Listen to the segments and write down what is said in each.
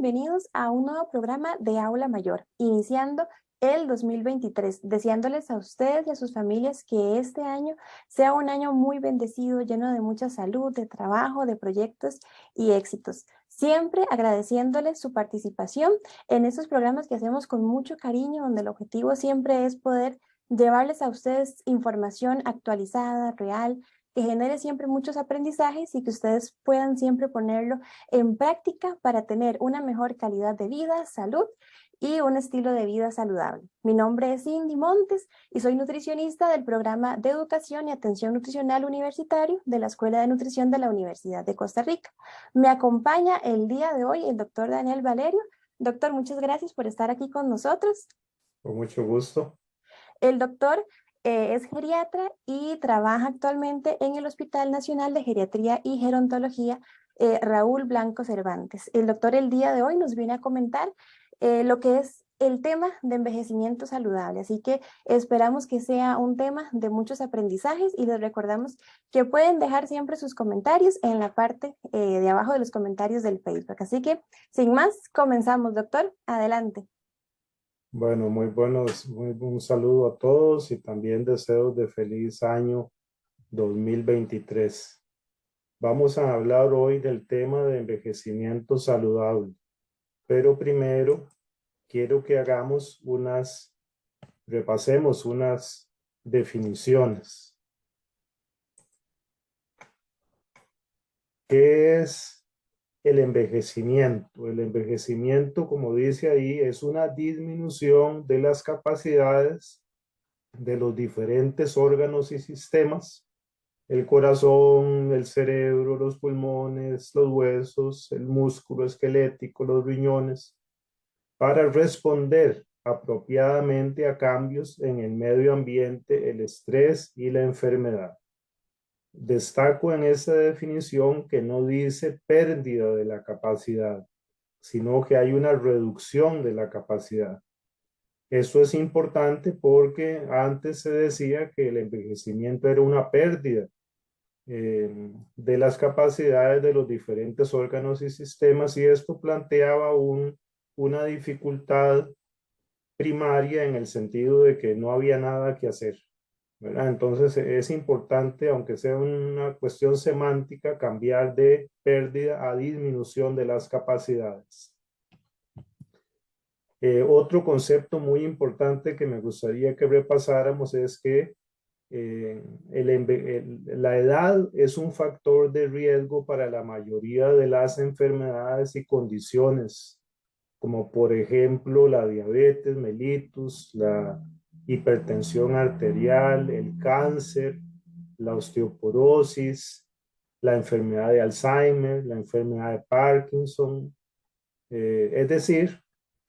bienvenidos a un nuevo programa de Aula Mayor, iniciando el 2023, deseándoles a ustedes y a sus familias que este año sea un año muy bendecido, lleno de mucha salud, de trabajo, de proyectos y éxitos. Siempre agradeciéndoles su participación en estos programas que hacemos con mucho cariño, donde el objetivo siempre es poder llevarles a ustedes información actualizada, real, que genere siempre muchos aprendizajes y que ustedes puedan siempre ponerlo en práctica para tener una mejor calidad de vida, salud y un estilo de vida saludable. Mi nombre es Cindy Montes y soy nutricionista del programa de Educación y Atención Nutricional Universitario de la Escuela de Nutrición de la Universidad de Costa Rica. Me acompaña el día de hoy el doctor Daniel Valerio. Doctor, muchas gracias por estar aquí con nosotros. Con mucho gusto. El doctor es geriatra y trabaja actualmente en el Hospital Nacional de Geriatría y Gerontología Raúl Blanco Cervantes. El doctor el día de hoy nos viene a comentar lo que es el tema de envejecimiento saludable. Así que esperamos que sea un tema de muchos aprendizajes y les recordamos que pueden dejar siempre sus comentarios en la parte de abajo de los comentarios del Facebook. Así que sin más, comenzamos, doctor. Adelante. Bueno, un saludo a todos y también deseos de feliz año 2023. Vamos a hablar hoy del tema de envejecimiento saludable, pero primero quiero que repasemos unas definiciones. ¿Qué es el envejecimiento? El envejecimiento, como dice ahí, es una disminución de las capacidades de los diferentes órganos y sistemas, el corazón, el cerebro, los pulmones, los huesos, el músculo esquelético, los riñones, para responder apropiadamente a cambios en el medio ambiente, el estrés y la enfermedad. Destaco en esta definición que no dice pérdida de la capacidad, sino que hay una reducción de la capacidad. Eso es importante porque antes se decía que el envejecimiento era una pérdida de las capacidades de los diferentes órganos y sistemas, y esto planteaba una dificultad primaria en el sentido de que no había nada que hacer, ¿verdad? Entonces es importante, aunque sea una cuestión semántica, cambiar de pérdida a disminución de las capacidades. Otro concepto muy importante que me gustaría que repasáramos es que la edad es un factor de riesgo para la mayoría de las enfermedades y condiciones, como por ejemplo la diabetes mellitus, la hipertensión arterial, el cáncer, la osteoporosis, la enfermedad de Alzheimer, la enfermedad de Parkinson. Es decir,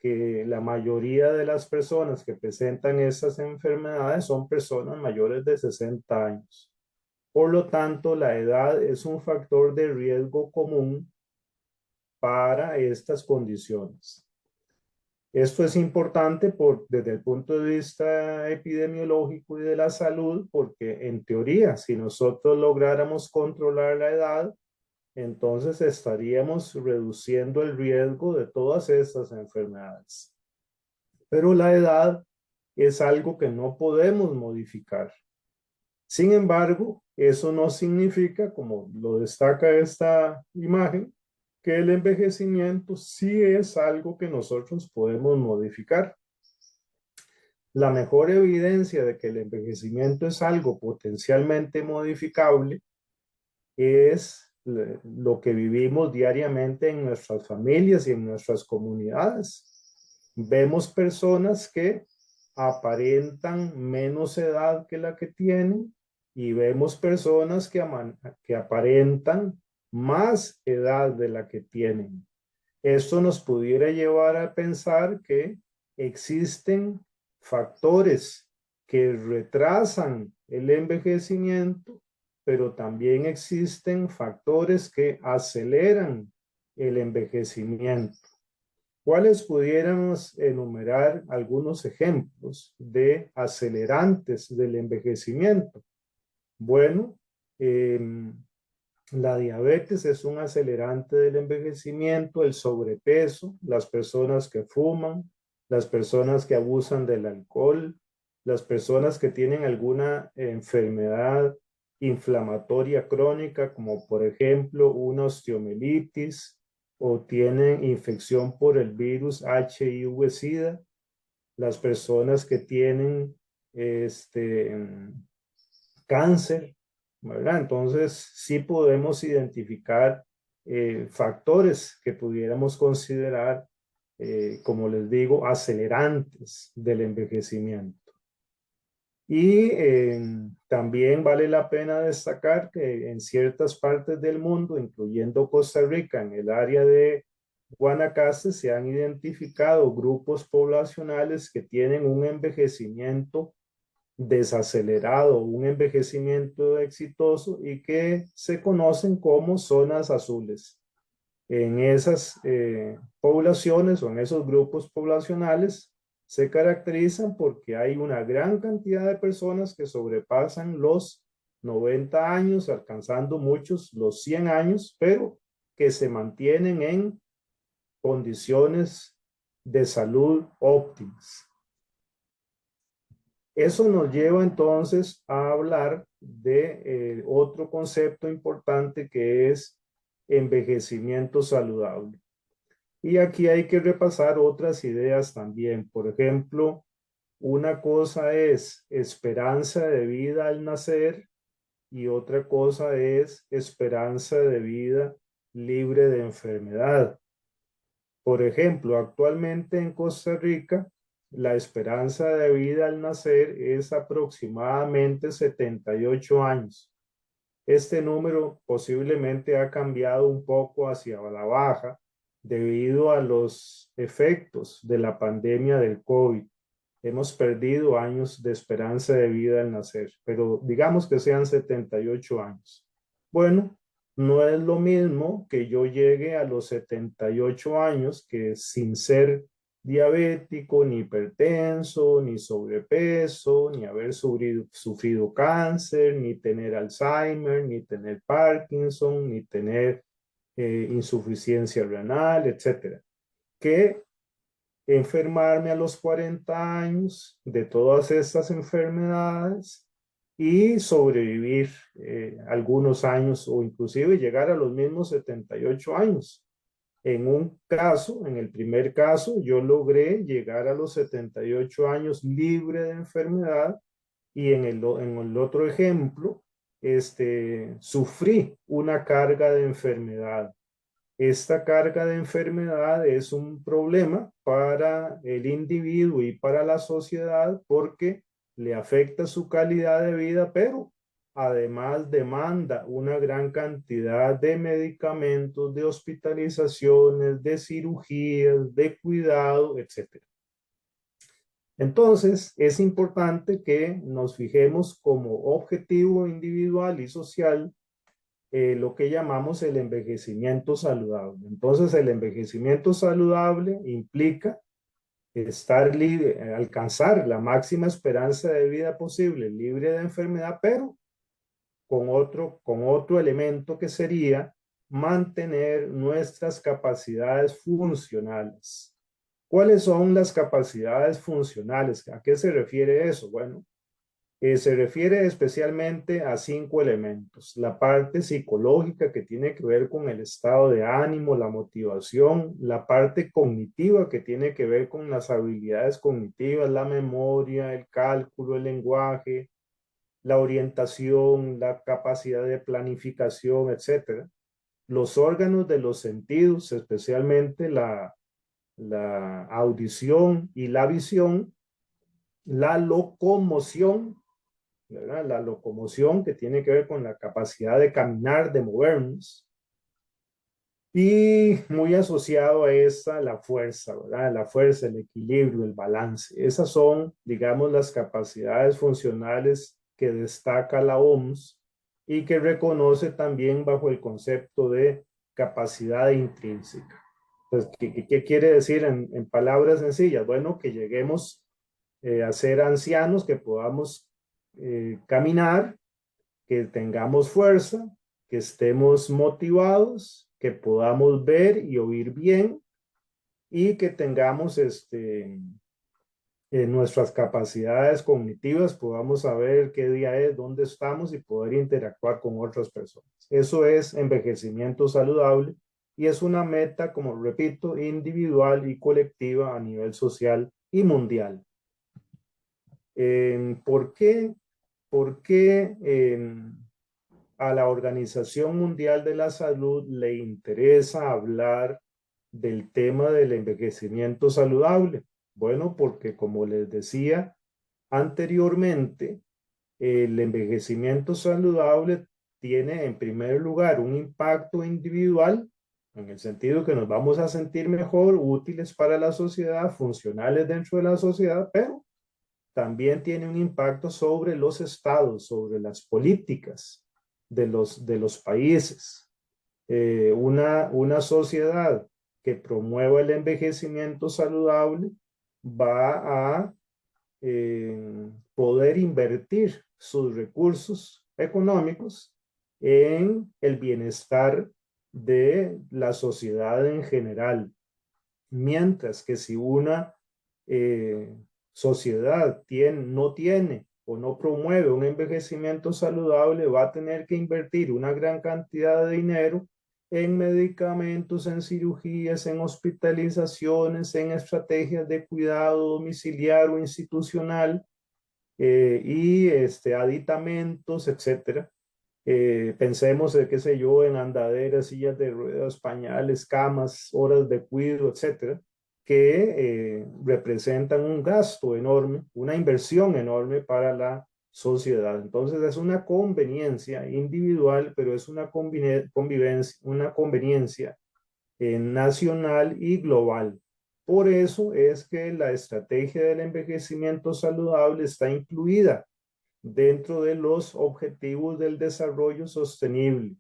que la mayoría de las personas que presentan estas enfermedades son personas mayores de 60 años. Por lo tanto, la edad es un factor de riesgo común para estas condiciones. Esto es importante desde el punto de vista epidemiológico y de la salud, porque en teoría, si nosotros lográramos controlar la edad, entonces estaríamos reduciendo el riesgo de todas estas enfermedades. Pero la edad es algo que no podemos modificar. Sin embargo, eso no significa, como lo destaca esta imagen, que el envejecimiento sí es algo que nosotros podemos modificar. La mejor evidencia de que el envejecimiento es algo potencialmente modificable es lo que vivimos diariamente en nuestras familias y en nuestras comunidades. Vemos personas que aparentan menos edad que la que tienen y vemos personas que aparentan más edad de la que tienen. Esto nos pudiera llevar a pensar que existen factores que retrasan el envejecimiento, pero también existen factores que aceleran el envejecimiento. ¿Cuáles pudiéramos enumerar algunos ejemplos de acelerantes del envejecimiento? Bueno, La diabetes es un acelerante del envejecimiento, el sobrepeso, las personas que fuman, las personas que abusan del alcohol, las personas que tienen alguna enfermedad inflamatoria crónica, como por ejemplo una osteomielitis o tienen infección por el virus HIV-Sida, las personas que tienen cáncer, ¿verdad? Entonces, sí podemos identificar factores que pudiéramos considerar, como les digo, acelerantes del envejecimiento. Y también vale la pena destacar que en ciertas partes del mundo, incluyendo Costa Rica, en el área de Guanacaste, se han identificado grupos poblacionales que tienen un envejecimiento desacelerado, un envejecimiento exitoso y que se conocen como zonas azules. En esas poblaciones o en esos grupos poblacionales se caracterizan porque hay una gran cantidad de personas que sobrepasan los 90 años, alcanzando muchos los 100 años, pero que se mantienen en condiciones de salud óptimas. Eso nos lleva entonces a hablar de otro concepto importante que es envejecimiento saludable. Y aquí hay que repasar otras ideas también. Por ejemplo, una cosa es esperanza de vida al nacer y otra cosa es esperanza de vida libre de enfermedad. Por ejemplo, actualmente en Costa Rica, la esperanza de vida al nacer es aproximadamente 78 años. Este número posiblemente ha cambiado un poco hacia la baja debido a los efectos de la pandemia del COVID. Hemos perdido años de esperanza de vida al nacer, pero digamos que sean 78 años. Bueno, no es lo mismo que yo llegue a los 78 años que sin ser diabético, ni hipertenso, ni sobrepeso, ni haber sufrido cáncer, ni tener Alzheimer, ni tener Parkinson, ni tener insuficiencia renal, etcétera. Que enfermarme a los 40 años de todas estas enfermedades y sobrevivir algunos años o inclusive llegar a los mismos 78 años. En un caso, en el primer caso, yo logré llegar a los 78 años libre de enfermedad y en el otro ejemplo, sufrí una carga de enfermedad. Esta carga de enfermedad es un problema para el individuo y para la sociedad porque le afecta su calidad de vida, pero además demanda una gran cantidad de medicamentos, de hospitalizaciones, de cirugías, de cuidado, etc. Entonces, es importante que nos fijemos como objetivo individual y social lo que llamamos el envejecimiento saludable. Entonces, el envejecimiento saludable implica estar libre, alcanzar la máxima esperanza de vida posible, libre de enfermedad, pero con otro elemento que sería mantener nuestras capacidades funcionales. ¿Cuáles son las capacidades funcionales? ¿A qué se refiere eso? Bueno, se refiere especialmente a 5 elementos. La parte psicológica que tiene que ver con el estado de ánimo, la motivación, la parte cognitiva que tiene que ver con las habilidades cognitivas, la memoria, el cálculo, el lenguaje, la orientación, la capacidad de planificación, etcétera. Los órganos de los sentidos, especialmente la audición y la visión, la locomoción, ¿verdad? La locomoción que tiene que ver con la capacidad de caminar, de movernos, y muy asociado a esta la fuerza, ¿verdad? La fuerza, el equilibrio, el balance. Esas son, digamos, las capacidades funcionales que destaca la OMS y que reconoce también bajo el concepto de capacidad intrínseca. Entonces, ¿qué quiere decir en palabras sencillas? Bueno, que lleguemos a ser ancianos, que podamos caminar, que tengamos fuerza, que estemos motivados, que podamos ver y oír bien y que tengamos nuestras capacidades cognitivas, podamos saber qué día es, dónde estamos y poder interactuar con otras personas. Eso es envejecimiento saludable y es una meta, como repito, individual y colectiva a nivel social y mundial. ¿Por qué? Porque a la Organización Mundial de la Salud le interesa hablar del tema del envejecimiento saludable. Bueno, porque como les decía anteriormente, el envejecimiento saludable tiene en primer lugar un impacto individual, en el sentido que nos vamos a sentir mejor, útiles para la sociedad, funcionales dentro de la sociedad, pero también tiene un impacto sobre los estados, sobre las políticas de los países. Una sociedad que promueva el envejecimiento saludable va a poder invertir sus recursos económicos en el bienestar de la sociedad en general. Mientras que si una sociedad no tiene o no promueve un envejecimiento saludable, va a tener que invertir una gran cantidad de dinero en medicamentos, en cirugías, en hospitalizaciones, en estrategias de cuidado domiciliario o institucional y aditamentos, etcétera. Pensemos, qué sé yo, en andaderas, sillas de ruedas, pañales, camas, horas de cuidado, etcétera, que representan un gasto enorme, una inversión enorme para la sociedad. Entonces es una conveniencia individual, pero es una conveniencia nacional y global. Por eso es que la estrategia del envejecimiento saludable está incluida dentro de los objetivos del desarrollo sostenible,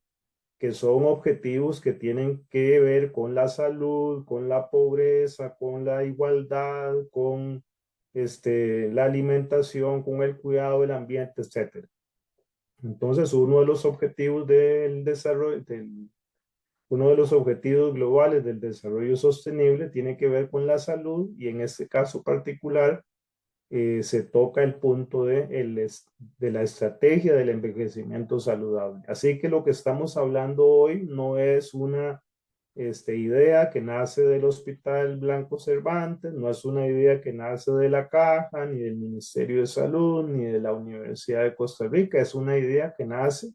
que son objetivos que tienen que ver con la salud, con la pobreza, con la igualdad, con la alimentación, con el cuidado del ambiente, etcétera. Entonces, uno de los objetivos del desarrollo, uno de los objetivos globales del desarrollo sostenible tiene que ver con la salud y en este caso particular se toca el punto de la estrategia del envejecimiento saludable. Así que lo que estamos hablando hoy no es una idea que nace del Hospital Blanco Cervantes, no es una idea que nace de la Caja, ni del Ministerio de Salud, ni de la Universidad de Costa Rica, es una idea que nace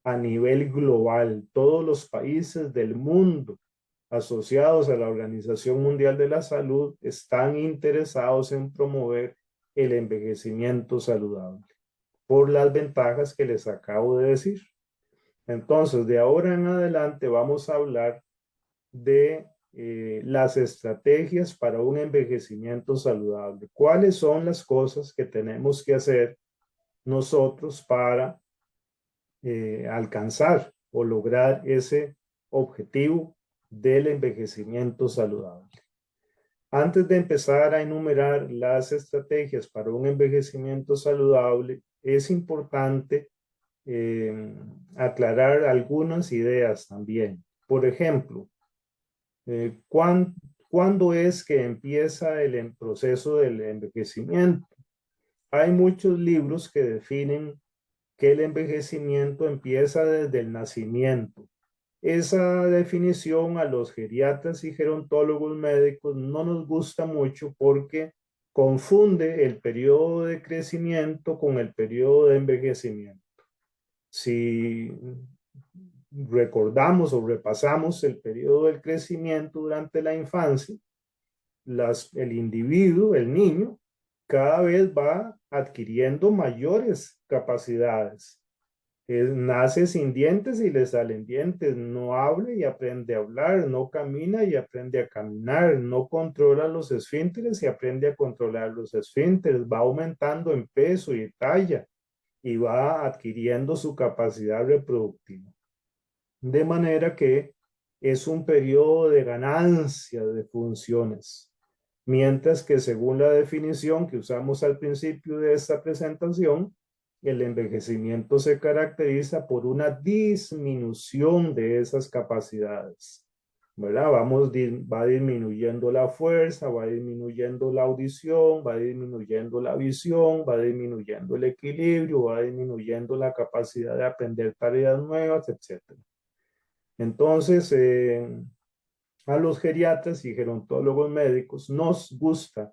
a nivel global. Todos los países del mundo asociados a la Organización Mundial de la Salud están interesados en promover el envejecimiento saludable por las ventajas que les acabo de decir. Entonces, de ahora en adelante vamos a hablar de las estrategias para un envejecimiento saludable. ¿Cuáles son las cosas que tenemos que hacer nosotros para alcanzar o lograr ese objetivo del envejecimiento saludable? Antes de empezar a enumerar las estrategias para un envejecimiento saludable, es importante aclarar algunas ideas también. Por ejemplo, ¿cuándo es que empieza el proceso del envejecimiento? Hay muchos libros que definen que el envejecimiento empieza desde el nacimiento. Esa definición a los geriatras y gerontólogos médicos no nos gusta mucho porque confunde el periodo de crecimiento con el periodo de envejecimiento. Si recordamos o repasamos el periodo del crecimiento durante la infancia, el individuo, el niño, cada vez va adquiriendo mayores capacidades. Nace sin dientes y le salen dientes, no habla y aprende a hablar, no camina y aprende a caminar, no controla los esfínteres y aprende a controlar los esfínteres, va aumentando en peso y talla y va adquiriendo su capacidad reproductiva. De manera que es un periodo de ganancia de funciones, mientras que según la definición que usamos al principio de esta presentación, el envejecimiento se caracteriza por una disminución de esas capacidades, ¿verdad? Va disminuyendo la fuerza, va disminuyendo la audición, va disminuyendo la visión, va disminuyendo el equilibrio, va disminuyendo la capacidad de aprender tareas nuevas, etcétera. Entonces, a los geriatras y gerontólogos médicos nos gusta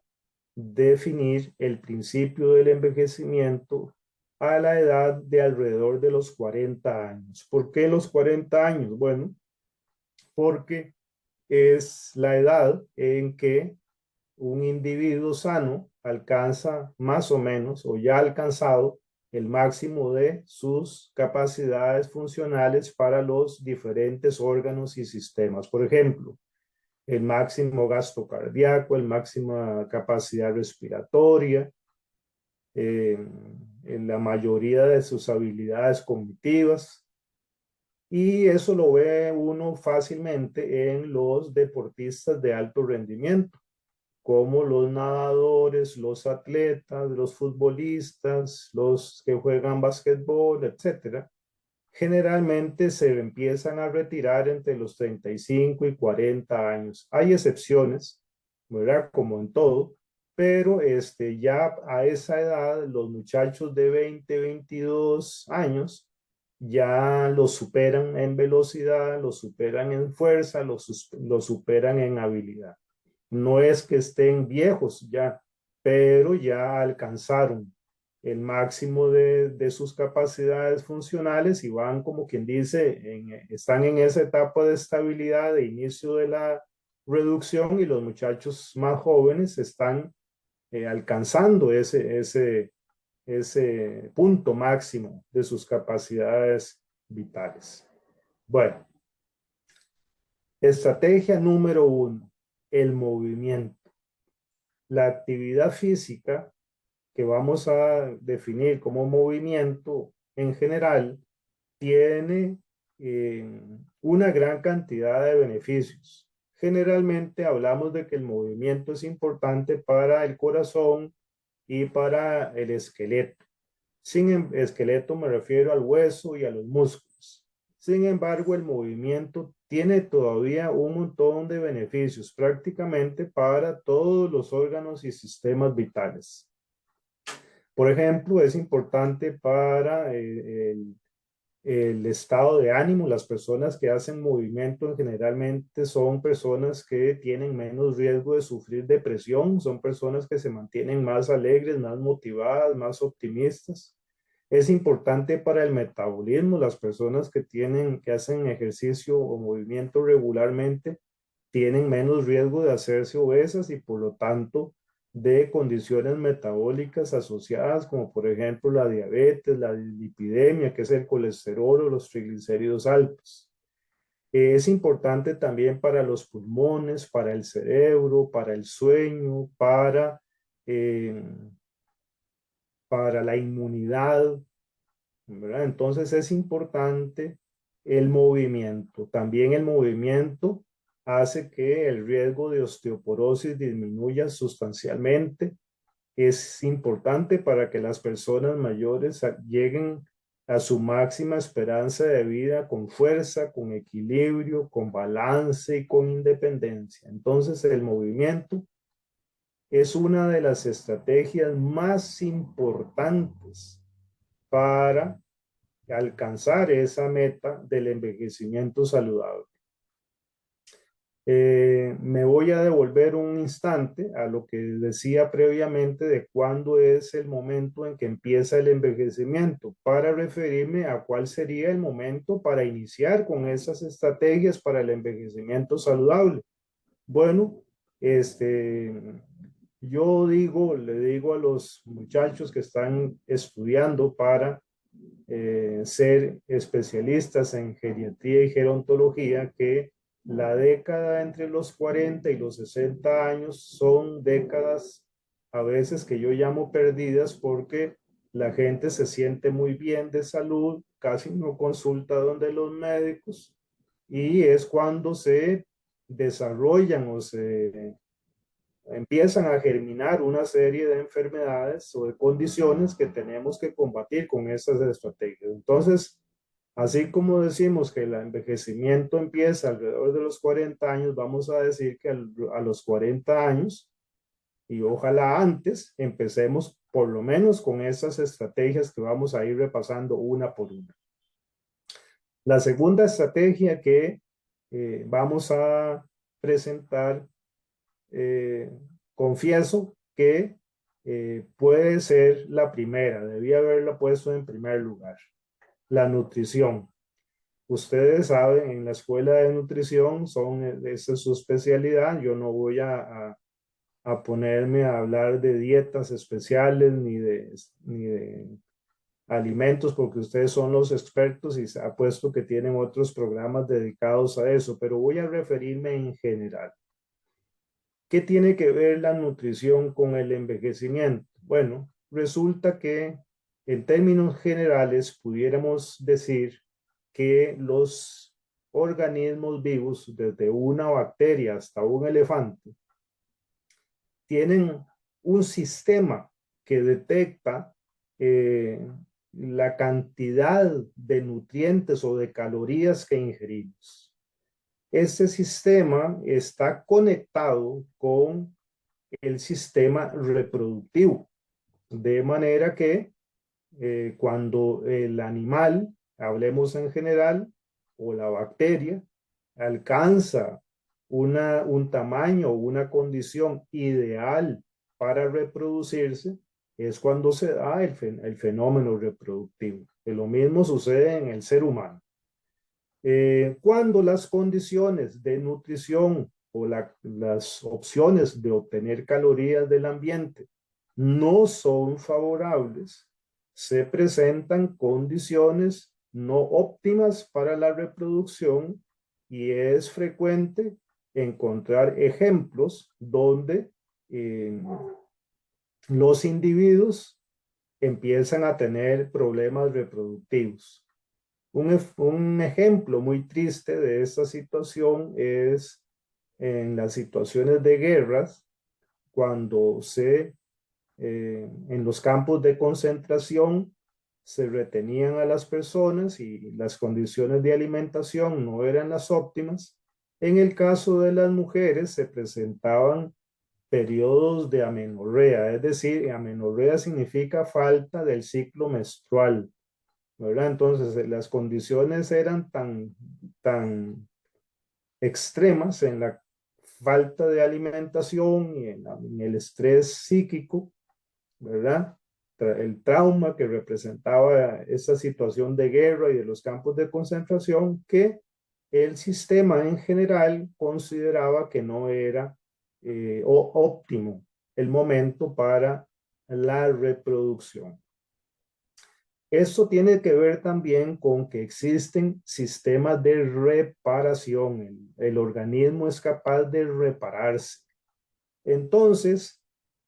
definir el principio del envejecimiento a la edad de alrededor de los 40 años. ¿Por qué los 40 años? Bueno, porque es la edad en que un individuo sano alcanza más o menos o ya ha alcanzado el máximo de sus capacidades funcionales para los diferentes órganos y sistemas. Por ejemplo, el máximo gasto cardíaco, el máxima capacidad respiratoria, en la mayoría de sus habilidades cognitivas. Y eso lo ve uno fácilmente en los deportistas de alto rendimiento, como los nadadores, los atletas, los futbolistas, los que juegan basquetbol, etcétera. Generalmente se empiezan a retirar entre los 35 y 40 años. Hay excepciones, ¿verdad? Como en todo, pero ya a esa edad los muchachos de 20, 22 años ya los superan en velocidad, los superan en fuerza, los superan en habilidad. No es que estén viejos ya, pero ya alcanzaron el máximo de sus capacidades funcionales y van, como quien dice, están en esa etapa de estabilidad, de inicio de la reducción, y los muchachos más jóvenes están alcanzando ese punto máximo de sus capacidades vitales. Bueno, estrategia número 1, el movimiento. La actividad física, que vamos a definir como movimiento en general, tiene una gran cantidad de beneficios. Generalmente hablamos de que el movimiento es importante para el corazón y para el esqueleto. Sin esqueleto me refiero al hueso y a los músculos. Sin embargo, el movimiento tiene todavía un montón de beneficios prácticamente para todos los órganos y sistemas vitales. Por ejemplo, es importante para el estado de ánimo. Las personas que hacen movimiento generalmente son personas que tienen menos riesgo de sufrir depresión, son personas que se mantienen más alegres, más motivadas, más optimistas. Es importante para el metabolismo. Las personas que hacen ejercicio o movimiento regularmente tienen menos riesgo de hacerse obesas y por lo tanto de condiciones metabólicas asociadas, como por ejemplo la diabetes, la dislipidemia, que es el colesterol o los triglicéridos altos. Es importante también para los pulmones, para el cerebro, para el sueño, para la inmunidad, ¿verdad? Entonces es importante el movimiento. También el movimiento hace que el riesgo de osteoporosis disminuya sustancialmente. Es importante para que las personas mayores lleguen a su máxima esperanza de vida con fuerza, con equilibrio, con balance y con independencia. Entonces el movimiento es una de las estrategias más importantes para alcanzar esa meta del envejecimiento saludable. Me voy a devolver un instante a lo que decía previamente de cuándo es el momento en que empieza el envejecimiento, para referirme a cuál sería el momento para iniciar con esas estrategias para el envejecimiento saludable. Bueno, yo le digo a los muchachos que están estudiando para ser especialistas en geriatría y gerontología, que la década entre los 40 y los 60 años son décadas a veces que yo llamo perdidas, porque la gente se siente muy bien de salud, casi no consulta donde los médicos, y es cuando se desarrollan o se empiezan a germinar una serie de enfermedades o de condiciones que tenemos que combatir con estas estrategias. Entonces, así como decimos que el envejecimiento empieza alrededor de los 40 años, vamos a decir que a los 40 años, y ojalá antes, empecemos por lo menos con esas estrategias que vamos a ir repasando una por una. La segunda estrategia que vamos a presentar, confieso que puede ser la primera, debía haberla puesto en primer lugar, la nutrición. Ustedes saben, en la escuela de nutrición, esa es su especialidad. Yo no voy a ponerme a hablar de dietas especiales ni de alimentos, porque ustedes son los expertos y se ha puesto que tienen otros programas dedicados a eso, pero voy a referirme en general. ¿Qué tiene que ver la nutrición con el envejecimiento? Bueno, resulta que en términos generales pudiéramos decir que los organismos vivos, desde una bacteria hasta un elefante, tienen un sistema que detecta la cantidad de nutrientes o de calorías que ingerimos. Este sistema está conectado con el sistema reproductivo, de manera que cuando el animal, hablemos en general, o la bacteria, alcanza un tamaño o una condición ideal para reproducirse, es cuando se da el fenómeno reproductivo. Que lo mismo sucede en el ser humano. Cuando las condiciones de nutrición o las opciones de obtener calorías del ambiente no son favorables, se presentan condiciones no óptimas para la reproducción y es frecuente encontrar ejemplos donde los individuos empiezan a tener problemas reproductivos. Un ejemplo muy triste de esta situación es en las situaciones de guerras, cuando en los campos de concentración se retenían a las personas y las condiciones de alimentación no eran las óptimas. En el caso de las mujeres se presentaban periodos de amenorrea, es decir, amenorrea significa falta del ciclo menstrual, ¿verdad? Entonces, las condiciones eran tan extremas en la falta de alimentación y en el estrés psíquico, ¿verdad? El trauma que representaba esa situación de guerra y de los campos de concentración, que el sistema en general consideraba que no era óptimo el momento para la reproducción. Esto tiene que ver también con que existen sistemas de reparación. El organismo es capaz de repararse. Entonces,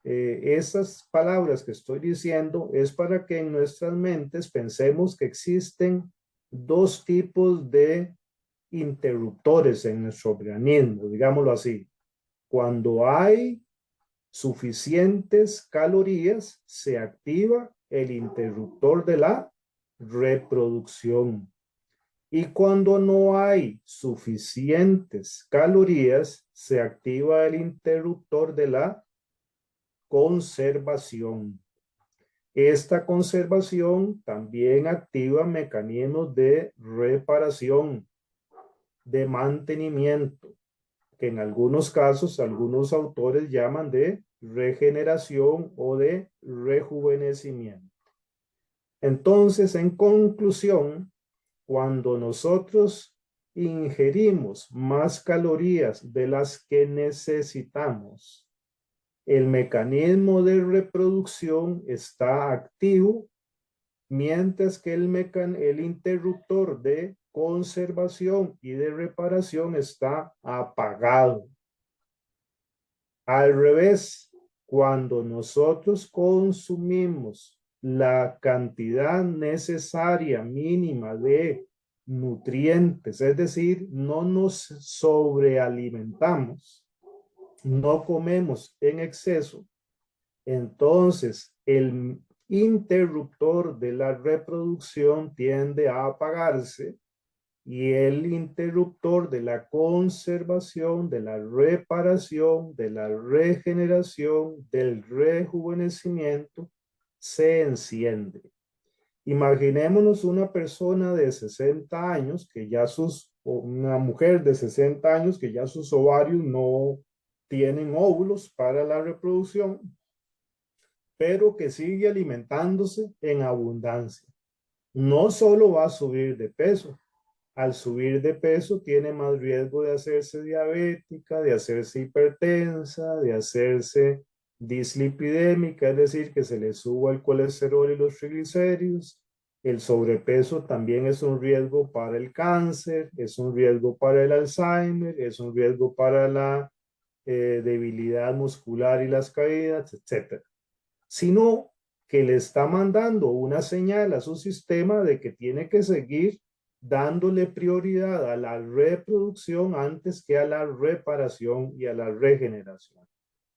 esas palabras que estoy diciendo es para que en nuestras mentes pensemos que existen dos tipos de interruptores en nuestro organismo, digámoslo así. Cuando hay suficientes calorías, se activa el interruptor de la reproducción. Y cuando no hay suficientes calorías, se activa el interruptor de la conservación. Esta conservación también activa mecanismos de reparación, de mantenimiento, que en algunos casos algunos autores llaman de regeneración o de rejuvenecimiento. Entonces, en conclusión, cuando nosotros ingerimos más calorías de las que necesitamos, el mecanismo de reproducción está activo, mientras que el interruptor de conservación y de reparación está apagado. Al revés, cuando nosotros consumimos la cantidad necesaria mínima de nutrientes, es decir, no nos sobrealimentamos, no comemos en exceso, entonces el interruptor de la reproducción tiende a apagarse y el interruptor de la conservación, de la reparación, de la regeneración, del rejuvenecimiento se enciende. Imaginémonos una persona de 60 años que ya o una mujer de 60 años que ya sus ovarios no tienen óvulos para la reproducción, pero que sigue alimentándose en abundancia. No solo va a subir de peso, al subir de peso tiene más riesgo de hacerse diabética, de hacerse hipertensa, de hacerse dislipidémica, es decir, que se le suba el colesterol y los triglicéridos. El sobrepeso también es un riesgo para el cáncer, es un riesgo para el Alzheimer, es un riesgo para la debilidad muscular y las caídas, etcétera. Sino que le está mandando una señal a su sistema de que tiene que seguir dándole prioridad a la reproducción antes que a la reparación y a la regeneración.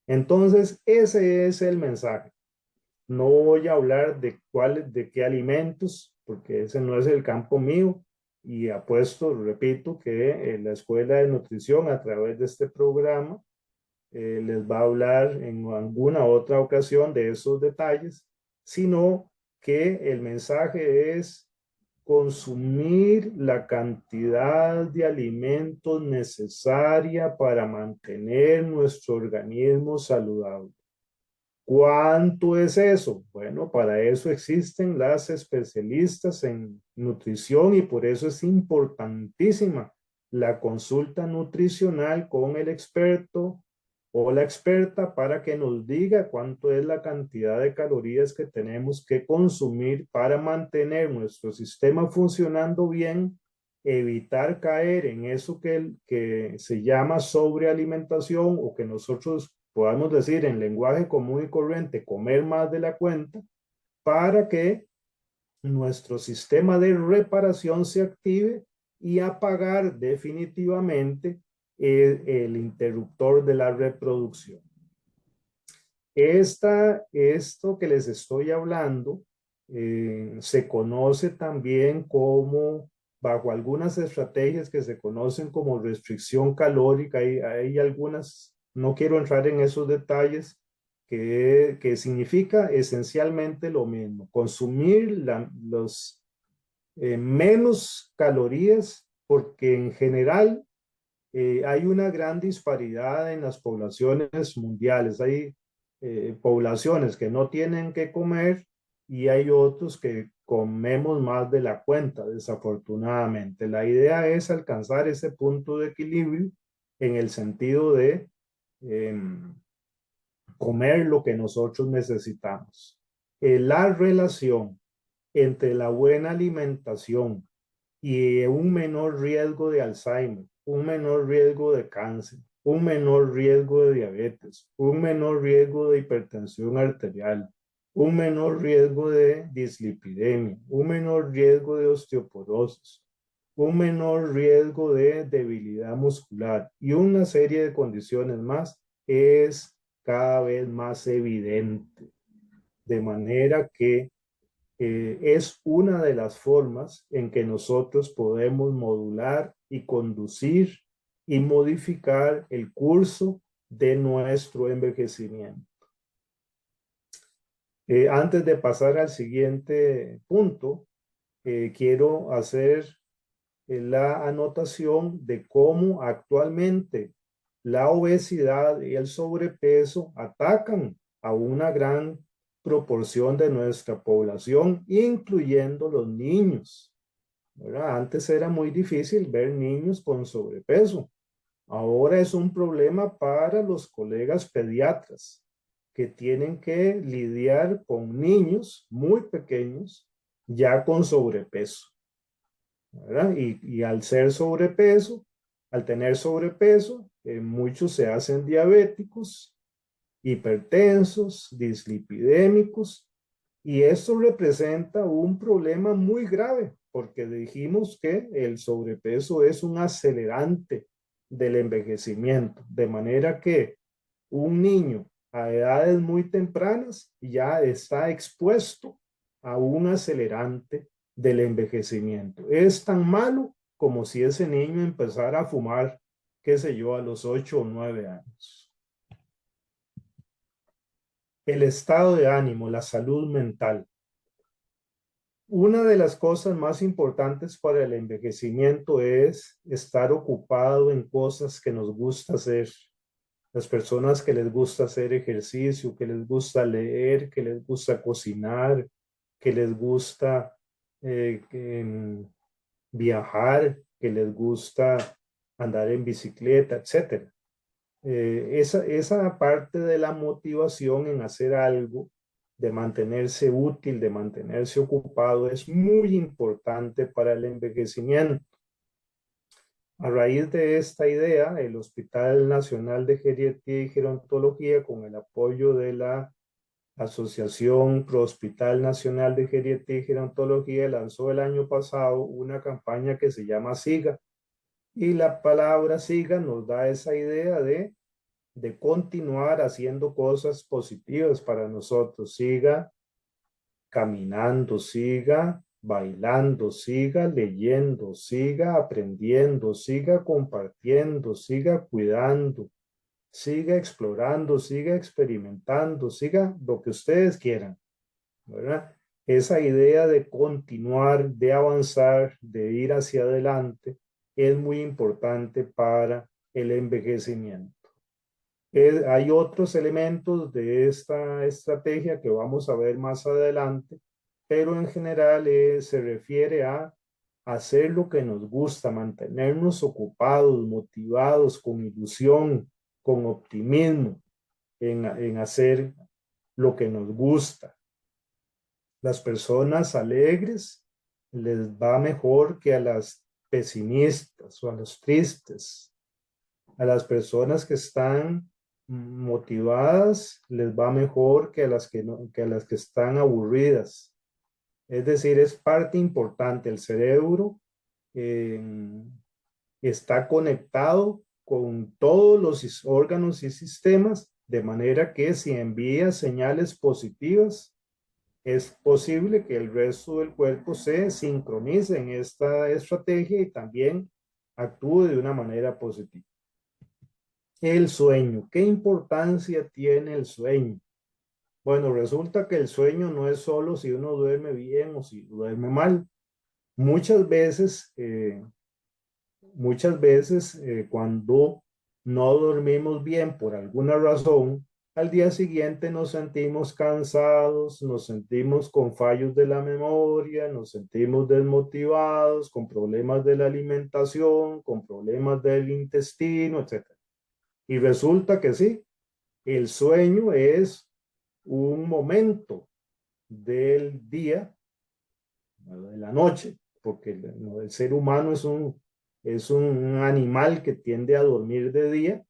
Entonces, ese es el mensaje. No voy a hablar de qué alimentos, porque ese no es el campo mío, y apuesto, repito, que la Escuela de Nutrición, a través de este programa, les va a hablar en alguna otra ocasión de esos detalles, sino que el mensaje es consumir la cantidad de alimentos necesaria para mantener nuestro organismo saludable. ¿Cuánto es eso? Bueno, para eso existen las especialistas en nutrición y por eso es importantísima la consulta nutricional con el experto o la experta para que nos diga cuánto es la cantidad de calorías que tenemos que consumir para mantener nuestro sistema funcionando bien, evitar caer en eso que se llama sobrealimentación o que nosotros podamos decir en lenguaje común y corriente, comer más de la cuenta, para que nuestro sistema de reparación se active y apagar definitivamente el interruptor de la reproducción. Esto que les estoy hablando se conoce también como, bajo algunas estrategias que se conocen como restricción calórica, hay algunas, no quiero entrar en esos detalles, que significa esencialmente lo mismo, consumir los menos calorías, porque en general hay una gran disparidad en las poblaciones mundiales. Hay poblaciones que no tienen que comer y hay otros que comemos más de la cuenta, desafortunadamente. La idea es alcanzar ese punto de equilibrio en el sentido de eh, comer lo que nosotros necesitamos. La relación entre la buena alimentación y un menor riesgo de Alzheimer, un menor riesgo de cáncer, un menor riesgo de diabetes, un menor riesgo de hipertensión arterial, un menor riesgo de dislipidemia, un menor riesgo de osteoporosis, un menor riesgo de debilidad muscular y una serie de condiciones más es cada vez más evidente. De manera que es una de las formas en que nosotros podemos modular y conducir y modificar el curso de nuestro envejecimiento. Antes de pasar al siguiente punto, quiero hacer la anotación de cómo actualmente la obesidad y el sobrepeso atacan a una gran proporción de nuestra población, incluyendo los niños, ¿verdad? Antes era muy difícil ver niños con sobrepeso. Ahora es un problema para los colegas pediatras que tienen que lidiar con niños muy pequeños ya con sobrepeso, ¿verdad? Y al ser sobrepeso, al tener sobrepeso, muchos se hacen diabéticos, hipertensos, dislipidémicos, y esto representa un problema muy grave, porque dijimos que el sobrepeso es un acelerante del envejecimiento, de manera que un niño a edades muy tempranas ya está expuesto a un acelerante del envejecimiento. Es tan malo como si ese niño empezara a fumar, qué sé yo, a los 8 o 9 años. El estado de ánimo, la salud mental. Una de las cosas más importantes para el envejecimiento es estar ocupado en cosas que nos gusta hacer. Las personas que les gusta hacer ejercicio, que les gusta leer, que les gusta cocinar, que les gusta viajar, que les gusta andar en bicicleta, etcétera. Esa parte de la motivación en hacer algo, de mantenerse útil, de mantenerse ocupado, es muy importante para el envejecimiento. A raíz de esta idea, el Hospital Nacional de Geriatría y Gerontología, con el apoyo de la Asociación Pro Hospital Nacional de Geriatría y Gerontología, lanzó el año pasado una campaña que se llama SIGA. Y la palabra SIGA nos da esa idea de continuar haciendo cosas positivas para nosotros. Siga caminando, siga bailando, siga leyendo, siga aprendiendo, siga compartiendo, siga cuidando, siga explorando, siga experimentando, siga lo que ustedes quieran, ¿verdad? Esa idea de continuar, de avanzar, de ir hacia adelante, es muy importante para el envejecimiento. Hay otros elementos de esta estrategia que vamos a ver más adelante, pero en general se refiere a hacer lo que nos gusta, mantenernos ocupados, motivados, con ilusión, con optimismo en hacer lo que nos gusta. Las personas alegres les va mejor que a las pesimistas o a los tristes. A las personas que están motivadas les va mejor que a las que, no, que a las que están aburridas. Es decir, es parte importante. El cerebro eh, está conectado con todos los órganos y sistemas, de manera que si envía señales positivas, es posible que el resto del cuerpo se sincronice en esta estrategia y también actúe de una manera positiva. El sueño. ¿Qué importancia tiene el sueño? Bueno, resulta que el sueño no es solo si uno duerme bien o si duerme mal. Muchas veces, cuando no dormimos bien por alguna razón, al día siguiente nos sentimos cansados, nos sentimos con fallos de la memoria, nos sentimos desmotivados, con problemas de la alimentación, con problemas del intestino, etc. Y resulta que sí, el sueño es un momento del día, de la noche, porque el ser humano es un animal que tiende a dormir de día.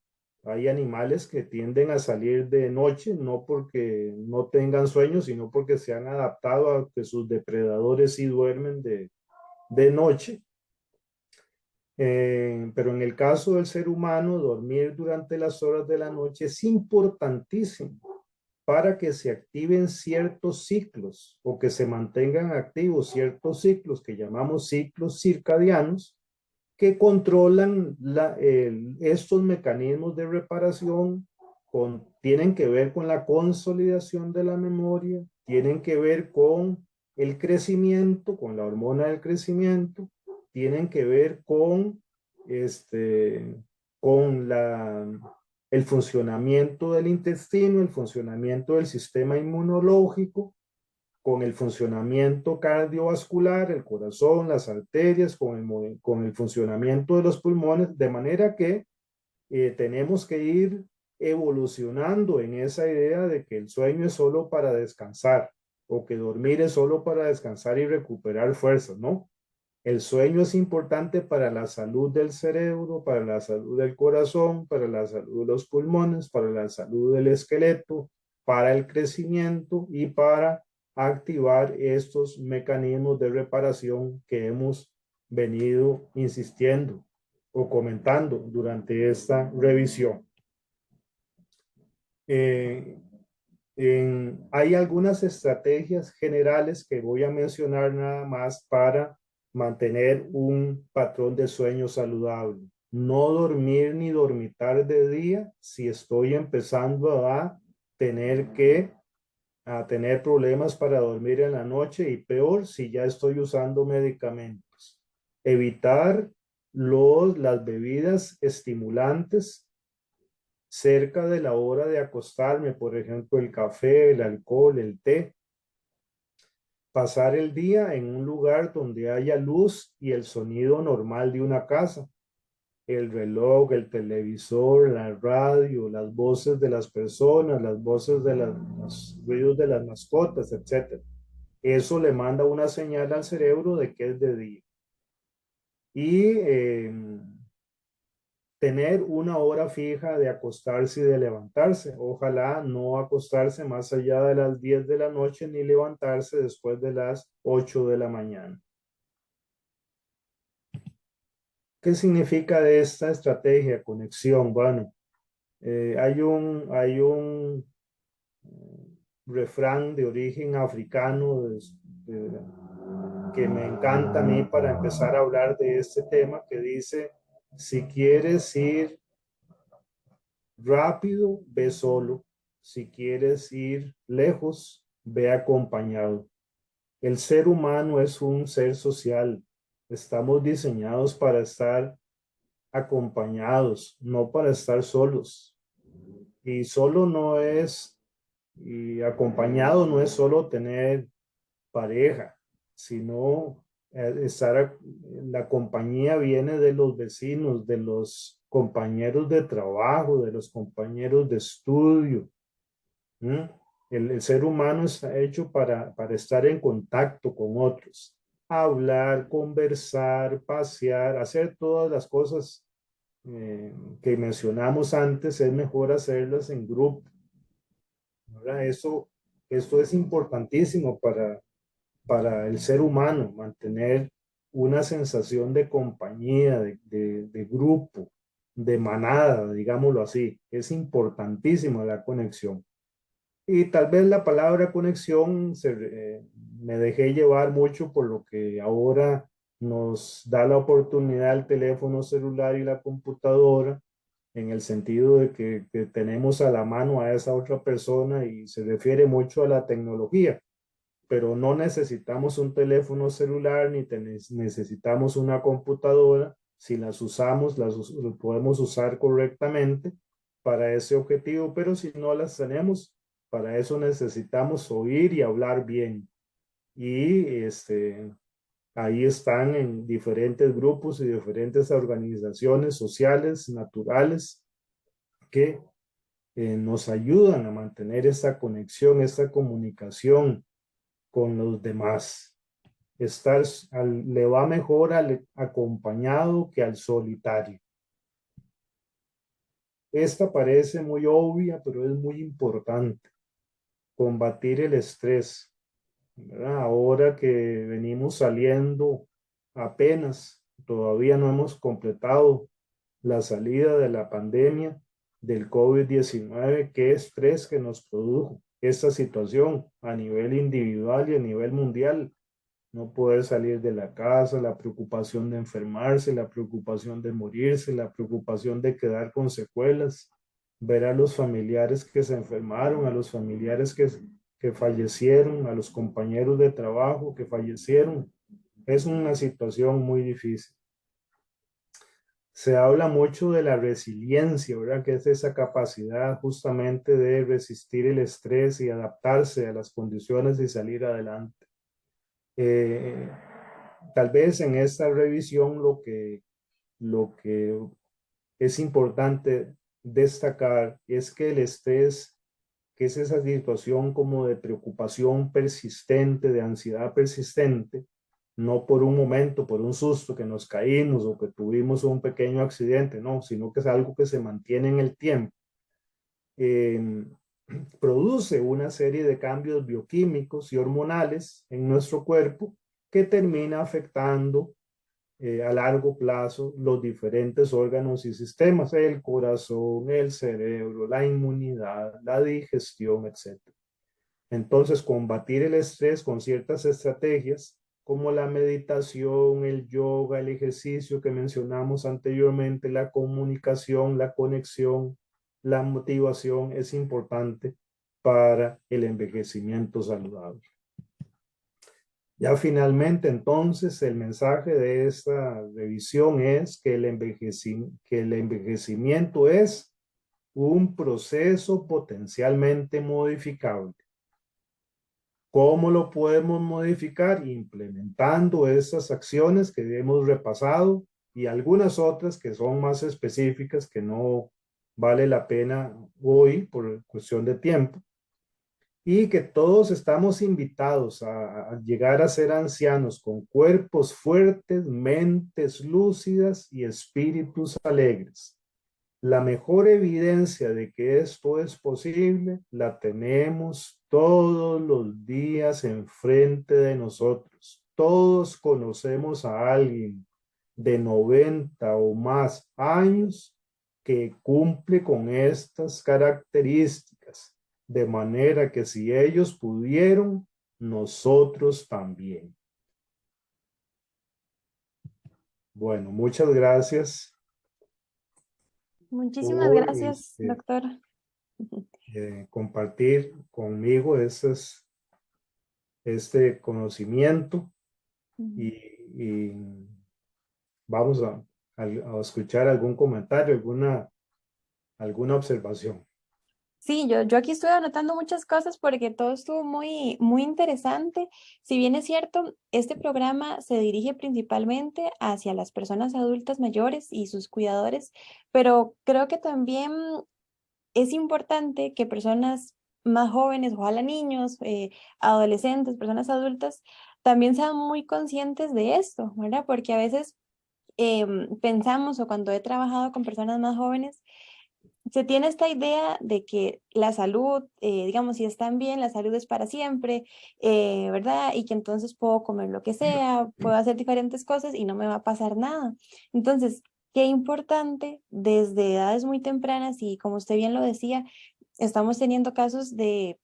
Hay animales que tienden a salir de noche, no porque no tengan sueño, sino porque se han adaptado a que sus depredadores sí duermen de noche. Pero en el caso del ser humano, dormir durante las horas de la noche es importantísimo para que se activen ciertos ciclos o que se mantengan activos ciertos ciclos que llamamos ciclos circadianos que controlan estos mecanismos de reparación, tienen que ver con la consolidación de la memoria, tienen que ver con el crecimiento, con la hormona del crecimiento, tienen que ver con el funcionamiento del intestino, el funcionamiento del sistema inmunológico, con el funcionamiento cardiovascular, el corazón, las arterias, con el funcionamiento de los pulmones, de manera que tenemos que ir evolucionando en esa idea de que el sueño es solo para descansar o que dormir es solo para descansar y recuperar fuerzas, ¿no? El sueño es importante para la salud del cerebro, para la salud del corazón, para la salud de los pulmones, para la salud del esqueleto, para el crecimiento y para activar estos mecanismos de reparación que hemos venido insistiendo o comentando durante esta revisión. Eh, hay algunas estrategias generales que voy a mencionar nada más para mantener un patrón de sueño saludable. No dormir ni dormitar de día si estoy empezando a tener problemas para dormir en la noche, y peor si ya estoy usando medicamentos. Evitar las bebidas estimulantes cerca de la hora de acostarme, por ejemplo, el café, el alcohol, el té. Pasar el día en un lugar donde haya luz y el sonido normal de una casa. El reloj, el televisor, la radio, las voces de las personas, las voces de los ruidos de las mascotas, etcétera. Eso le manda una señal al cerebro de que es de día. Y tener una hora fija de acostarse y de levantarse. Ojalá no acostarse más allá de las 10 de la noche ni levantarse después de las 8 de la mañana. ¿Qué significa de esta estrategia? Conexión. Bueno, hay un refrán de origen africano de, que me encanta a mí para empezar a hablar de este tema, que dice: si quieres ir rápido, ve solo; si quieres ir lejos, ve acompañado. El ser humano es un ser social. Estamos diseñados para estar acompañados, no para estar solos. Y solo no es, y acompañado no es solo tener pareja, sino la compañía viene de los vecinos, de los compañeros de trabajo, de los compañeros de estudio. ¿Mm? El ser humano está hecho para estar en contacto con otros, hablar, conversar, pasear, hacer todas las cosas que mencionamos antes. Es mejor hacerlas en grupo, ¿verdad? Esto es importantísimo para el ser humano, mantener una sensación de compañía, de grupo, de manada, digámoslo así. Es importantísimo la conexión. Y tal vez la palabra conexión me dejé llevar mucho por lo que ahora nos da la oportunidad el teléfono celular y la computadora, en el sentido de que tenemos a la mano a esa otra persona, y se refiere mucho a la tecnología. Pero no necesitamos un teléfono celular ni necesitamos una computadora. Si las usamos, podemos usar correctamente para ese objetivo, pero si no las tenemos, para eso necesitamos oír y hablar bien. Y ahí están en diferentes grupos y diferentes organizaciones sociales, naturales, que nos ayudan a mantener esta conexión, esta comunicación con los demás. Le va mejor al acompañado que al solitario. Esta parece muy obvia, pero es muy importante. Combatir el estrés, ¿verdad? Ahora que venimos saliendo apenas, todavía no hemos completado la salida de la pandemia del COVID-19. Qué estrés que nos produjo esta situación a nivel individual y a nivel mundial. No poder salir de la casa, la preocupación de enfermarse, la preocupación de morirse, la preocupación de quedar con secuelas, ver a los familiares que se enfermaron, a los familiares que fallecieron, a los compañeros de trabajo que fallecieron. Es una situación muy difícil. Se habla mucho de la resiliencia, ¿verdad? Que es esa capacidad justamente de resistir el estrés y adaptarse a las condiciones y salir adelante. Eh, Tal vez en esta revisión lo que es importante destacar es que el estrés, que es esa situación como de preocupación persistente, de ansiedad persistente, no por un momento, por un susto que nos caímos o que tuvimos un pequeño accidente, no, sino que es algo que se mantiene en el tiempo. Eh, Produce una serie de cambios bioquímicos y hormonales en nuestro cuerpo que termina afectando a largo plazo los diferentes órganos y sistemas, el corazón, el cerebro, la inmunidad, la digestión, etcétera. Entonces, combatir el estrés con ciertas estrategias como la meditación, el yoga, el ejercicio que mencionamos anteriormente, la comunicación, la conexión, la motivación es importante para el envejecimiento saludable. Ya finalmente, entonces, el mensaje de esta revisión es que el envejecimiento es un proceso potencialmente modificable. ¿Cómo lo podemos modificar? Implementando esas acciones que hemos repasado y algunas otras que son más específicas que no vale la pena hoy por cuestión de tiempo. Y que todos estamos invitados a llegar a ser ancianos con cuerpos fuertes, mentes lúcidas y espíritus alegres. La mejor evidencia de que esto es posible la tenemos todos los días enfrente de nosotros. Todos conocemos a alguien de 90 o más años que cumple con estas características, de manera que si ellos pudieron, nosotros también. Bueno, muchas gracias Muchísimas por gracias, doctor. compartir conmigo este conocimiento y, y vamos a escuchar algún comentario, alguna observación. Sí, yo aquí estoy anotando muchas cosas porque todo estuvo muy interesante. Si bien es cierto, este programa se dirige principalmente hacia las personas adultas mayores y sus cuidadores, pero creo que también es importante que personas más jóvenes, ojalá niños, adolescentes, personas adultas, también sean muy conscientes de esto, ¿verdad? Porque a veces pensamos o cuando he trabajado con personas más jóvenes, se tiene esta idea de que la salud, digamos, si están bien, la salud es para siempre, ¿verdad? Y que entonces puedo comer lo que sea, puedo hacer diferentes cosas y no me va a pasar nada. Entonces, qué importante desde edades muy tempranas y como usted bien lo decía, estamos teniendo casos de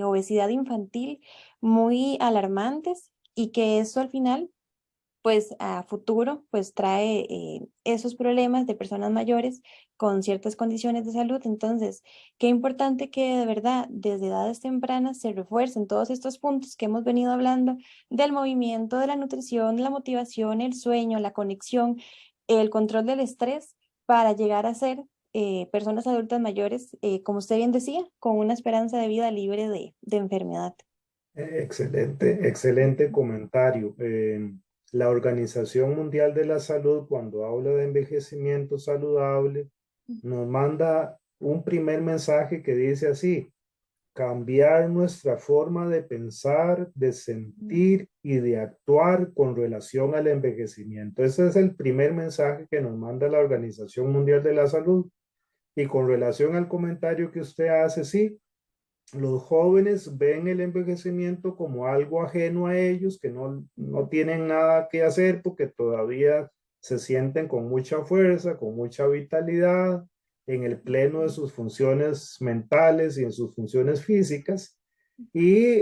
obesidad infantil muy alarmantes y que eso al final pues a futuro pues trae esos problemas de personas mayores con ciertas condiciones de salud. Entonces, qué importante que de verdad desde edades tempranas se refuercen todos estos puntos que hemos venido hablando del movimiento, de la nutrición, la motivación, el sueño, la conexión, el control del estrés para llegar a ser personas adultas mayores, como usted bien decía, con una esperanza de vida libre de enfermedad. Excelente, excelente comentario. La Organización Mundial de la Salud, cuando habla de envejecimiento saludable, nos manda un primer mensaje que dice así: cambiar nuestra forma de pensar, de sentir y de actuar con relación al envejecimiento. Ese es el primer mensaje que nos manda la Organización Mundial de la Salud. Y con relación al comentario que usted hace, sí, los jóvenes ven el envejecimiento como algo ajeno a ellos, que no tienen nada que hacer porque todavía se sienten con mucha fuerza, con mucha vitalidad, en el pleno de sus funciones mentales y en sus funciones físicas. Y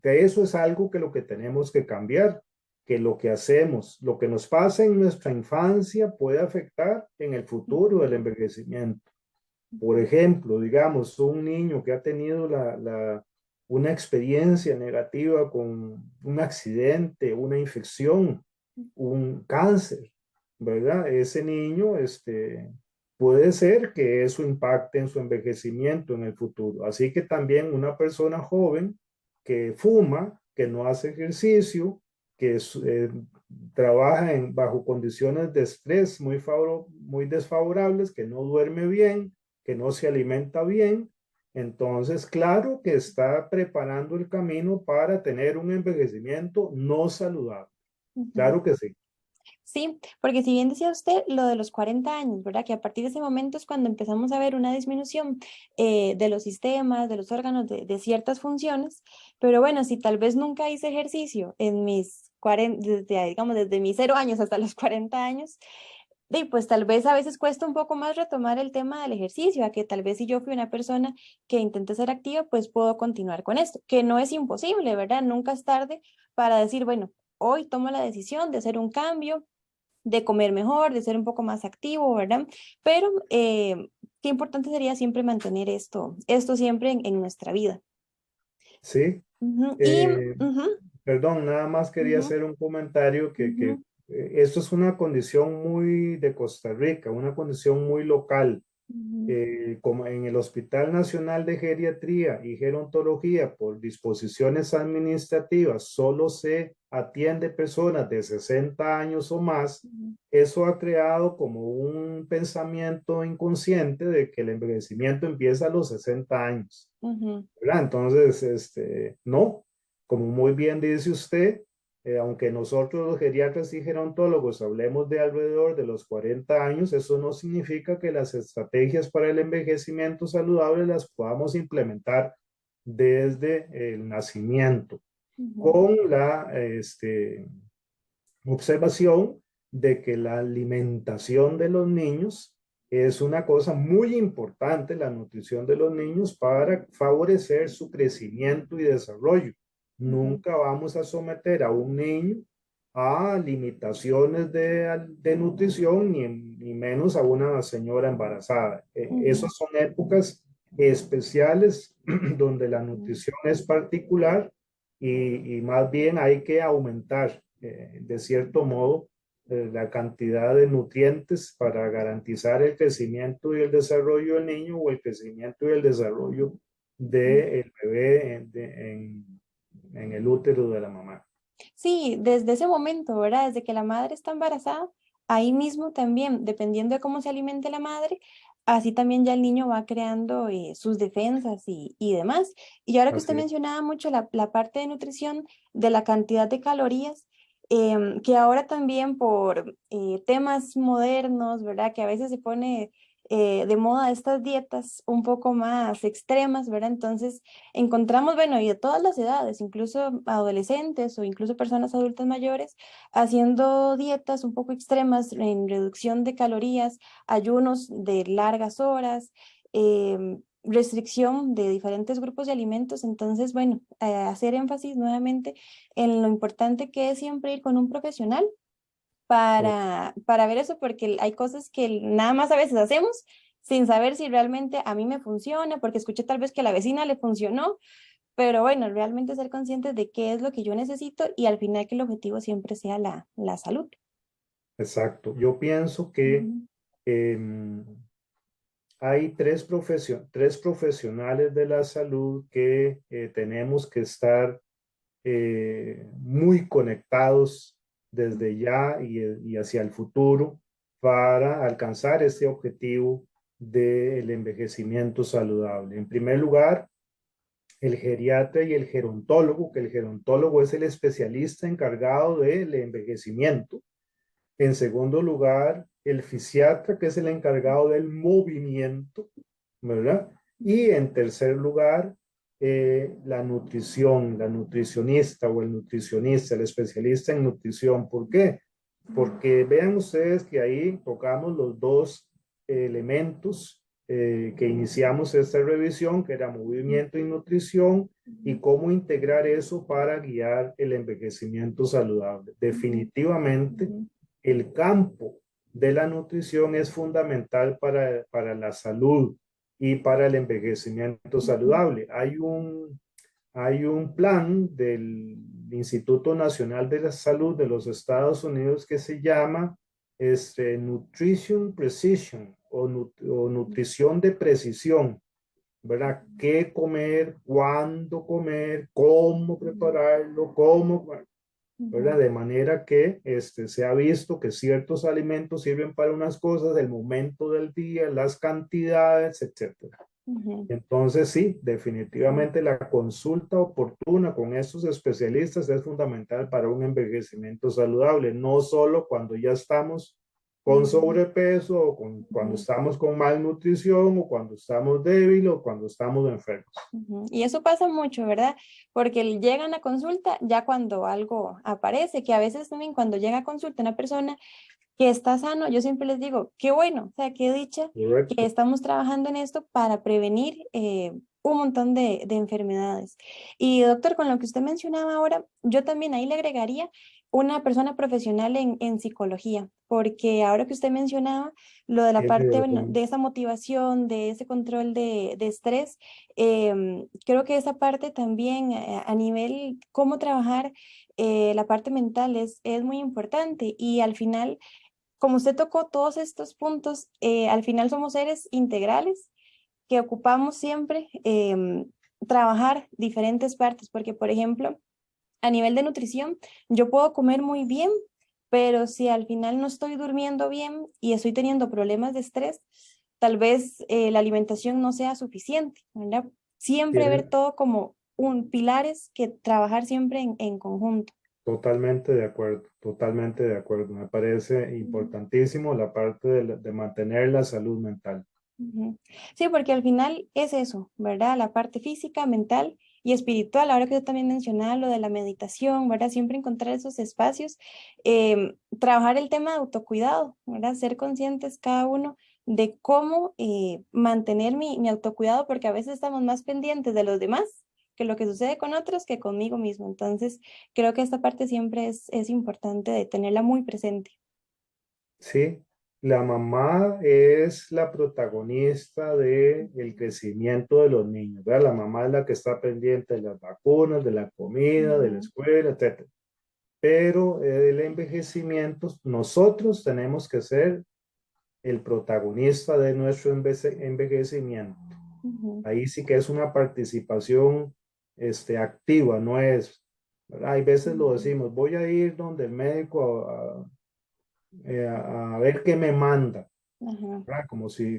que eso es algo que lo que tenemos que cambiar, que lo que hacemos, lo que nos pasa en nuestra infancia puede afectar en el futuro el envejecimiento. Por ejemplo, digamos, un niño que ha tenido una experiencia negativa con un accidente, una infección, un cáncer, ¿verdad? Ese niño, puede ser que eso impacte en su envejecimiento en el futuro. Así que también una persona joven que fuma, que no hace ejercicio, que trabaja bajo condiciones de estrés muy desfavorables, que no duerme bien, que no se alimenta bien, entonces claro que está preparando el camino para tener un envejecimiento no saludable. Ujú. Claro que sí. Sí, porque si bien decía usted lo de los 40 años, ¿verdad? Que a partir de ese momento es cuando empezamos a ver una disminución de los sistemas, de los órganos, de ciertas funciones, pero bueno, si tal vez nunca hice ejercicio en mis 40, desde, digamos, desde mis 0 años hasta los 40 años, y pues tal vez a veces cuesta un poco más retomar el tema del ejercicio, a que tal vez si yo fui una persona que intenté ser activa, pues puedo continuar con esto, que no es imposible, ¿verdad? Nunca es tarde para decir, bueno, hoy tomo la decisión de hacer un cambio, de comer mejor, de ser un poco más activo, ¿verdad? Pero qué importante sería siempre mantener esto siempre en nuestra vida. ¿Sí? Ujú. Y, Eh, ujú, Perdón, nada más quería ujú, hacer un comentario que ujú, esto es una condición muy de Costa Rica, una condición muy local. ujú, Como en el Hospital Nacional de Geriatría y Gerontología, por disposiciones administrativas, solo se atiende personas de 60 años o más, ujú, eso ha creado como un pensamiento inconsciente de que el envejecimiento empieza a los 60 años, ujú, ¿verdad? Entonces, no, como muy bien dice usted, aunque nosotros los geriatras y gerontólogos hablemos de alrededor de los 40 años, eso no significa que las estrategias para el envejecimiento saludable las podamos implementar desde el nacimiento, ujú, con la observación de que la alimentación de los niños es una cosa muy importante, la nutrición de los niños, para favorecer su crecimiento y desarrollo. ujú, Nunca vamos a someter a un niño a limitaciones de nutrición, ni menos a una señora embarazada. ujú, Esas son épocas especiales donde la ujú, nutrición es particular y más bien hay que aumentar, de cierto modo, la cantidad de nutrientes para garantizar el crecimiento y el desarrollo del niño o el crecimiento y el desarrollo ujú. del bebé en el útero de la mamá. Sí, desde ese momento, ¿verdad? Desde que la madre está embarazada, ahí mismo también, dependiendo de cómo se alimente la madre, así también ya el niño va creando sus defensas y demás. Y ahora que usted Así es. mencionaba mucho la parte de nutrición, de la cantidad de calorías, que ahora también por temas modernos, ¿verdad? Que a veces se pone de moda estas dietas un poco más extremas, ¿verdad? Entonces encontramos, bueno, y de todas las edades, incluso adolescentes o incluso personas adultas mayores, haciendo dietas un poco extremas en reducción de calorías, ayunos de largas horas, restricción de diferentes grupos de alimentos. Entonces, bueno, hacer énfasis nuevamente en lo importante que es siempre ir con un profesional para ver eso, porque hay cosas que nada más a veces hacemos sin saber si realmente a mí me funciona, porque escuché tal vez que a la vecina le funcionó, pero bueno, realmente ser conscientes de qué es lo que yo necesito y al final que el objetivo siempre sea la salud. Exacto. Yo pienso que Ujú, eh, hay tres profesionales de la salud que tenemos que estar muy conectados desde ya y hacia el futuro para alcanzar este objetivo del envejecimiento saludable. En primer lugar, el geriatra y el gerontólogo, que el gerontólogo es el especialista encargado del envejecimiento. En segundo lugar, el fisiatra, que es el encargado del movimiento, ¿verdad? Y en tercer lugar, la nutrición, la nutricionista o el nutricionista, el especialista en nutrición. ¿Por qué? Porque vean ustedes que ahí tocamos los dos elementos que iniciamos esta revisión, que era movimiento y nutrición, y cómo integrar eso para guiar el envejecimiento saludable. ujú, Definitivamente, ujú, el campo de la nutrición es fundamental para la salud y para el envejecimiento ujú, saludable. Hay un plan del Instituto Nacional de la Salud de los Estados Unidos que se llama Nutrition Precision o nutrición de precisión, ¿verdad? ¿Qué comer? ¿Cuándo comer? ¿Cómo ujú, prepararlo? ¿Cómo? ¿Verdad? ujú, De manera que se ha visto que ciertos alimentos sirven para unas cosas, el momento del día, las cantidades, etcétera. Ujú, Entonces, sí, sí, definitivamente la consulta oportuna con estos especialistas es fundamental para un envejecimiento saludable, no solo cuando ya estamos con ujú, sobrepeso o cuando ujú, estamos con malnutrición o cuando estamos débiles o cuando estamos enfermos. ujú. Y eso pasa mucho, ¿verdad? Porque llegan a consulta ya cuando algo aparece, que a veces también cuando llega a consulta una persona que está sano, yo siempre les digo, qué bueno, o sea, qué dicha que Correcto. estamos trabajando en esto para prevenir un montón de enfermedades. Y doctor, con lo que usted mencionaba ahora, yo también ahí le agregaría una persona profesional en psicología, porque ahora que usted mencionaba lo de la Tiene parte, bueno, razón. de esa motivación, de ese control de estrés, creo que esa parte también a nivel cómo trabajar la parte mental es muy importante y al final como usted tocó todos estos puntos, al final somos seres integrales que ocupamos siempre trabajar diferentes partes, porque por ejemplo, a nivel de nutrición, yo puedo comer muy bien, pero si al final no estoy durmiendo bien y estoy teniendo problemas de estrés, tal vez la alimentación no sea suficiente, ¿verdad? Siempre ver Tiene todo como un pilares que trabajar siempre en conjunto. totalmente de acuerdo. Me parece Ujú. importantísimo la parte de mantener la salud mental. Ujú. Sí, porque al final es eso, ¿verdad? La parte física, mental y espiritual. Ahora que yo también mencionaba lo de la meditación, ¿verdad? Siempre encontrar esos espacios, trabajar el tema de autocuidado, ¿verdad? Ser conscientes cada uno de cómo mantener mi autocuidado, porque a veces estamos más pendientes de los demás que lo que sucede con otros que conmigo mismo. Entonces, creo que esta parte siempre es importante de tenerla muy presente. Sí, la mamá es la protagonista del crecimiento de los niños, ¿verdad? La mamá es la que está pendiente de las vacunas, de la comida, de la Ujú, escuela, etcétera. Pero el envejecimiento, nosotros tenemos que ser el protagonista de nuestro envejecimiento. ujú, Ahí sí que es una participación activa, no es, ¿verdad? Hay veces lo ujú, decimos, voy a ir donde el médico a ver qué me manda, ajá, ¿verdad?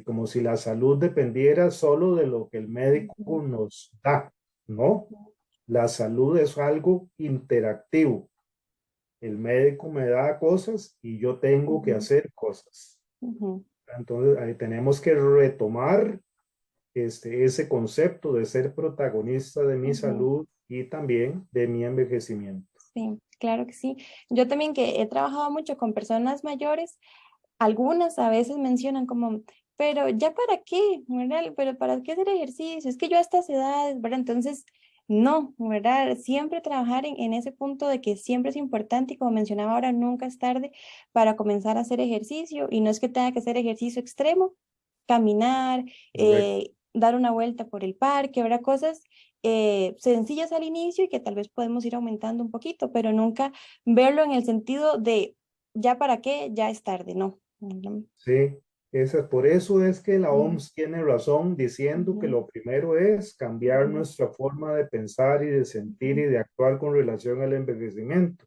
Como si la salud dependiera solo de lo que el médico ujú, nos da, ¿no? ujú, La salud es algo interactivo. El médico me da cosas y yo tengo que ujú, hacer cosas. ujú. Entonces, ahí tenemos que retomar ese concepto de ser protagonista de mi Ujú, salud y también de mi envejecimiento. sí, claro que sí. Yo también que he trabajado mucho con personas mayores, algunas a veces mencionan como, pero ya para qué, ¿verdad? Pero para qué hacer ejercicio, es que yo a estas edades, ¿verdad? Entonces, no, ¿verdad? Siempre trabajar en ese punto de que siempre es importante y como mencionaba ahora, nunca es tarde para comenzar a hacer ejercicio y no es que tenga que hacer ejercicio extremo, caminar, Correcto. dar una vuelta por el parque, habrá cosas sencillas al inicio y que tal vez podemos ir aumentando un poquito, pero nunca verlo en el sentido de ya para qué, ya es tarde, no. Ujú, Sí, por eso es que la ujú, OMS tiene razón diciendo que ujú, lo primero es cambiar ujú, nuestra forma de pensar y de sentir y de actuar con relación al envejecimiento.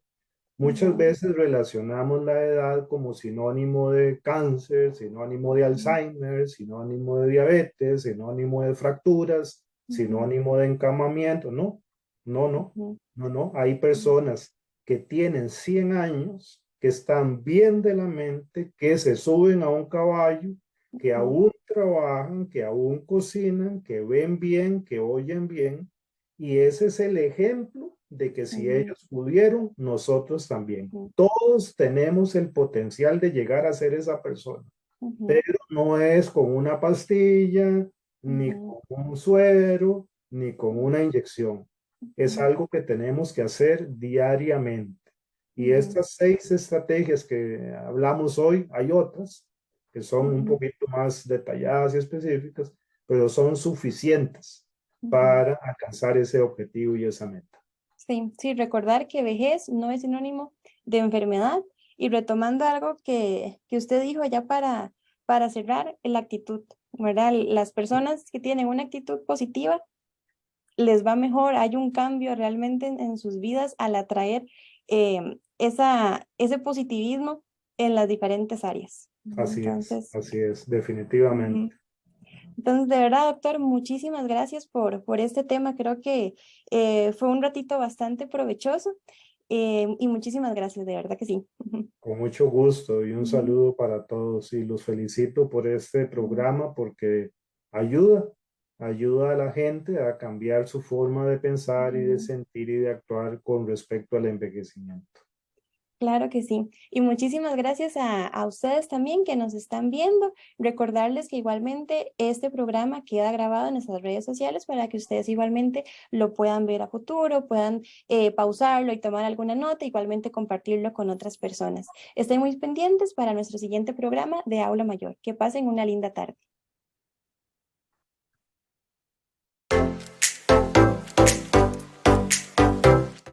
Muchas ujú, veces relacionamos la edad como sinónimo de cáncer, sinónimo de ujú, Alzheimer, sinónimo de diabetes, sinónimo de fracturas, ujú, sinónimo de encamamiento. No, no, no, ujú, no, no. Hay ujú, personas que tienen 100 años, que están bien de la mente, que se suben a un caballo, que ujú, aún trabajan, que aún cocinan, que ven bien, que oyen bien. Y ese es el ejemplo de que si ujú, ellos pudieron, nosotros también. ujú, Todos tenemos el potencial de llegar a ser esa persona, ujú, pero no es con una pastilla, ni ujú, con un suero, ni con ujú, una inyección. Es ujú, algo que tenemos que hacer diariamente. Y ujú, estas 6 estrategias que hablamos hoy, hay otras que son un ujú, poquito más detalladas y específicas, pero son suficientes ujú. para alcanzar ese objetivo y esa meta. Sí, sí, recordar que vejez no es sinónimo de enfermedad y retomando algo que usted dijo ya para cerrar, la actitud, ¿verdad? Las personas que tienen una actitud positiva les va mejor, hay un cambio realmente en sus vidas al atraer ese positivismo en las diferentes áreas. Ujú, entonces, Así es, definitivamente. ujú. Entonces, de verdad, doctor, muchísimas gracias por este tema. Creo que fue un ratito bastante provechoso y muchísimas gracias, de verdad que sí. Con mucho gusto y un Ujú, saludo para todos y los felicito por este ujú, programa porque ayuda, ayuda a la gente a cambiar su forma de pensar y de ujú. sentir y de actuar con respecto al envejecimiento. Claro que sí. Y muchísimas gracias a ustedes también que nos están viendo. Recordarles que igualmente este programa queda grabado en nuestras redes sociales para que ustedes igualmente lo puedan ver a futuro, puedan pausarlo y tomar alguna nota, igualmente compartirlo con otras personas. Estén muy pendientes para nuestro siguiente programa de Aula Mayor. Que pasen una linda tarde.